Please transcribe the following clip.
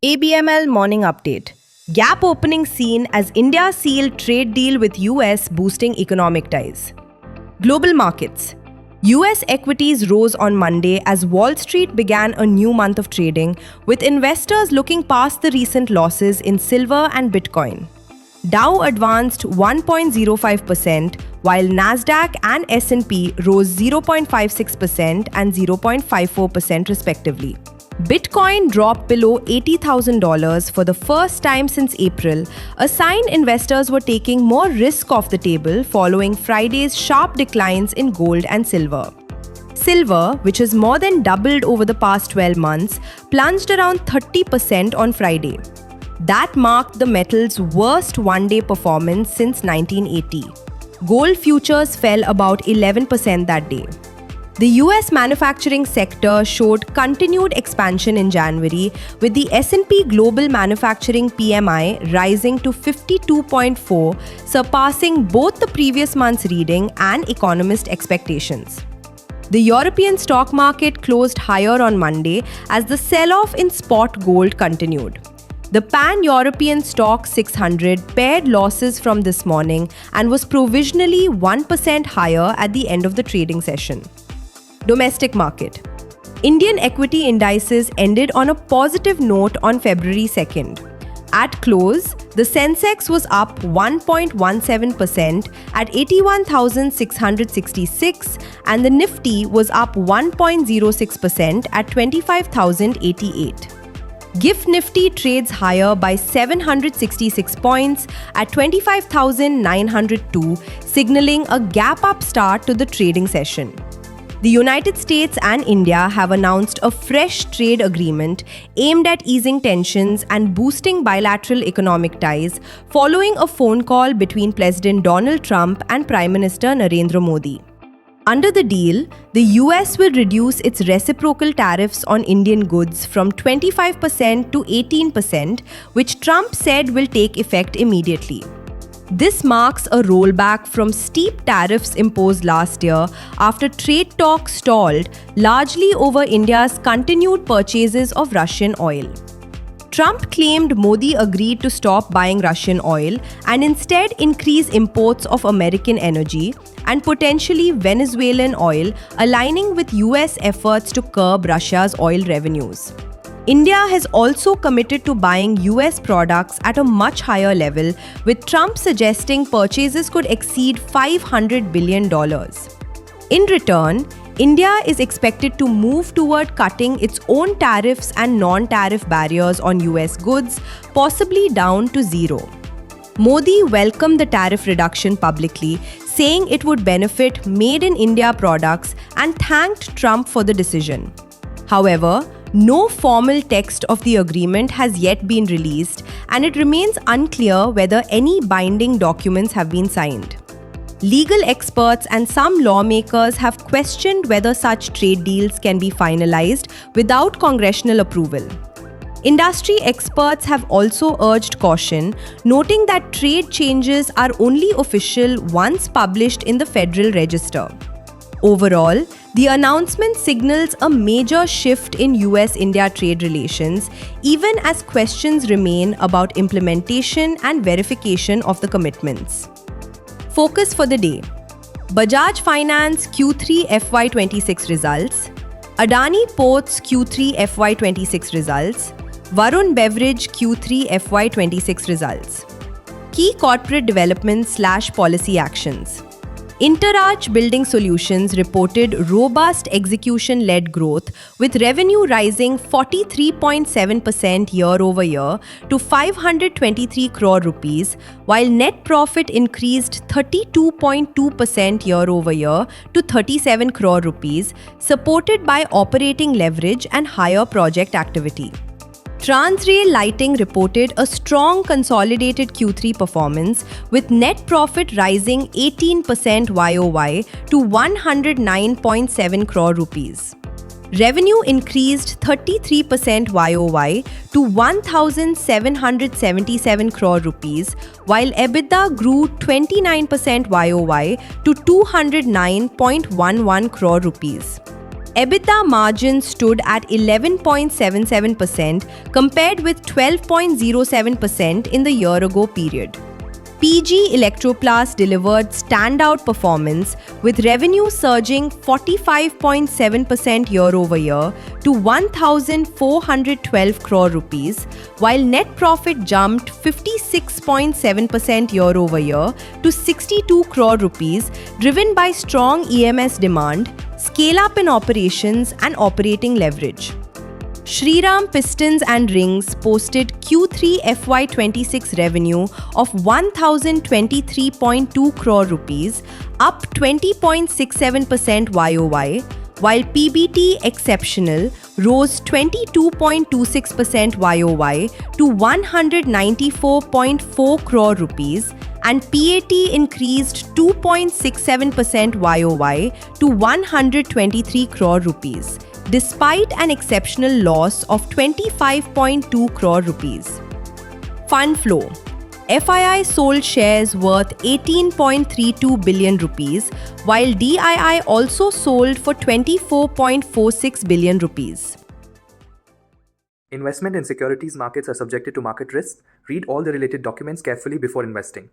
ABML Morning Update. Gap opening seen as India sealed trade deal with US boosting economic ties. Global markets. US equities rose on Monday as Wall Street began a new month of trading, with investors looking past the recent losses in silver and Bitcoin. Dow advanced 1.05%, while Nasdaq and S&P rose 0.56% and 0.54% respectively. Bitcoin dropped below $80,000 for the first time since April, a sign investors were taking more risk off the table following Friday's sharp declines in gold and silver. Silver, which has more than doubled over the past 12 months, plunged around 30% on Friday. That marked the metal's worst one-day performance since 1980. Gold futures fell about 11% that day. The US manufacturing sector showed continued expansion in January, with the S&P Global Manufacturing PMI rising to 52.4, surpassing both the previous month's reading and economist expectations. The European stock market closed higher on Monday as the sell-off in spot gold continued. The Pan-European Stock 600 pared losses from this morning and was provisionally 1% higher at the end of the trading session. Domestic market. Indian equity indices ended on a positive note on February 2nd. At close, the Sensex was up 1.17% at 81,666 and the Nifty was up 1.06% at 25,088. GIFT Nifty trades higher by 766 points at 25,902, signaling a gap-up start to the trading session. The United States and India have announced a fresh trade agreement aimed at easing tensions and boosting bilateral economic ties following a phone call between President Donald Trump and Prime Minister Narendra Modi. Under the deal, the US will reduce its reciprocal tariffs on Indian goods from 25% to 18%, which Trump said will take effect immediately. This marks a rollback from steep tariffs imposed last year after trade talks stalled, largely over India's continued purchases of Russian oil. Trump claimed Modi agreed to stop buying Russian oil and instead increase imports of American energy and potentially Venezuelan oil, aligning with US efforts to curb Russia's oil revenues. India has also committed to buying US products at a much higher level, with Trump suggesting purchases could exceed $500 billion. In return, India is expected to move toward cutting its own tariffs and non-tariff barriers on US goods, possibly down to zero. Modi welcomed the tariff reduction publicly, saying it would benefit made-in-India products and thanked Trump for the decision. However, no formal text of the agreement has yet been released, and it remains unclear whether any binding documents have been signed. Legal experts and some lawmakers have questioned whether such trade deals can be finalized without congressional approval. Industry experts have also urged caution, noting that trade changes are only official once published in the Federal Register. Overall, the announcement signals a major shift in US-India trade relations, even as questions remain about implementation and verification of the commitments. Focus for the day. Bajaj Finance Q3 FY26 results, Adani Ports Q3 FY26 results, Varun Beverage Q3 FY26 results. Key corporate developments/policy actions. Interarch Building Solutions reported robust execution-led growth, with revenue rising 43.7% year-over-year to 523 crore rupees, while net profit increased 32.2% year-over-year to 37 crore rupees, supported by operating leverage and higher project activity. Transrail Lighting reported a strong consolidated Q3 performance, with net profit rising 18% YOY to 109.7 crore rupees. Revenue increased 33% YOY to 1,777 crore rupees, while EBITDA grew 29% YOY to 209.11 crore rupees. EBITDA margin stood at 11.77% compared with 12.07% in the year-ago period. PG Electroplast delivered standout performance with revenue surging 45.7% year-over-year to 1,412 crore rupees, while net profit jumped 56.7% year-over-year to 62 crore rupees, driven by strong EMS demand, scale-up in operations and operating leverage. Shriram Pistons and Rings posted Q3 FY26 revenue of 1,023.2 crore rupees, up 20.67% YOY, while PBT exceptional rose 22.26% YOY to 194.4 crore rupees, and PAT increased 2.67% YOY to 123 crore rupees, despite an exceptional loss of 25.2 crore rupees. Fund flow. FII sold shares worth 18.32 billion rupees, while DII also sold for 24.46 billion rupees. Investment in securities markets are subjected to market risks. Read all the related documents carefully before investing.